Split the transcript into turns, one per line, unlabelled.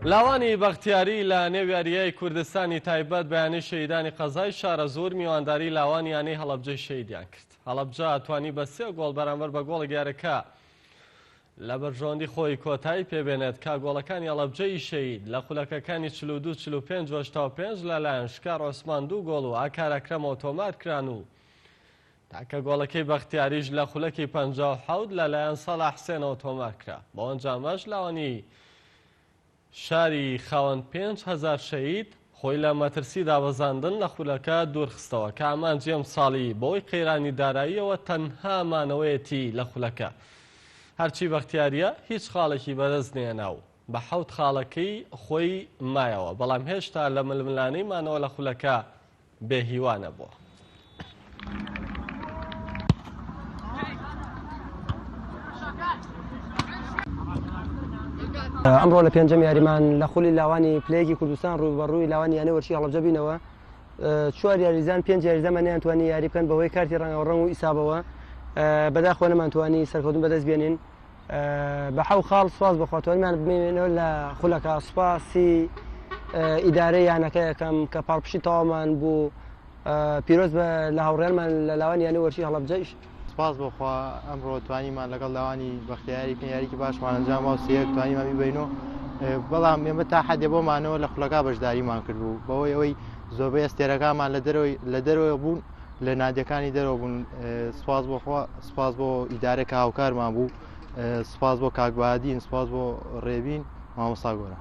لاوانی بەختیاری لە نێو یاریای کوردستانی تایبەت بەیانەی شەهیدانی قەزای شارە زۆر میوانداری لاوانی یانەی هەڵەبجەی شەهیدیان کرد. هەڵەبجە ئەتوانی بە 3 گۆڵ بەرامبەر بە گۆڵە گیارەکە لە بەرژەوەندی خۆی کۆتایی پێبێنێت کا گۆڵەکانی هەڵەبجەی شەهید لە خولەکەکانی 42-45 لەلایەن شکار عوسمان 2 گۆڵ و ئاکار ئەکرەم ئۆتۆمات کران و تاکە گۆڵەکەی بەختیاریش لە خولەکی 57 لەلایەن سەڵاح حسێن ئۆتۆمات کرا. بۆ ئەنجامەش لاوانی شاری خاوەن 5,000 شەهید خۆی لە مەترسی دابەزاندن لە خولەکە دوورخستەوە کە ئامانجی ئەم ساڵی بەوەی قەیرانی داراییەوە تەنها مانەوەیەتی لە خولەکە. هەرچی بەختیاریە هیچ خاڵێکی بەدەست نێناو بە 7 خاڵەکەی خۆی مایەوە، بەڵام هێشتا لە ململانەی مانەوە لە خولەکە بێهیوانە بووە.
ئەمڕۆ لە پێنجەم یاریمان لە خولی لاوانی پلەیەکی کوردستان ڕوبەڕووی لاوانی یانەی وەرشی هەڵەبجە بینەوە. 4 یاریزان 5 یاریزەمان نەیانتوانی یاری بکەن بەهۆی کارتی ڕەنگەوڕەنگ و ئیسابەوە. بەداخۆ نەمانتوانی سەرکەوتن بەدەست بێنین. بە 7 خاڵ سواز بەخواتوانیمان بمێنەوە لە خولەکە. سوپاسی ئیدارەی یانەکە یەکەم کە پاڵپشی تەواومان بوو پیرۆز بە لە هاوڕێیانمان لە لاوانی یانەی وەرشی هەڵەبجەش.
سپاس بۆخوا ئەمڕۆ توانیمان لەگەڵ لاوانی بەختیاری پێیاریکی باشمان ئەنجام و سێک توانیمان بیبینەوە. بەڵام ئێمە تا حەدێ بۆمانەوە لە خولەکە بەشداریمان کردبوو بەوەی ئەوەی زۆربەی ئەستێرەکانمان لە دەرەوەی بوون لە نادیەکانی دەرەوە بوون. سپاس بۆخوا، سپاس بۆ ئیدارەکە هاوکارمان بوو، سپاس بۆ کاک بادین، سپاس بۆ ڕێبین مامۆستا گۆرە.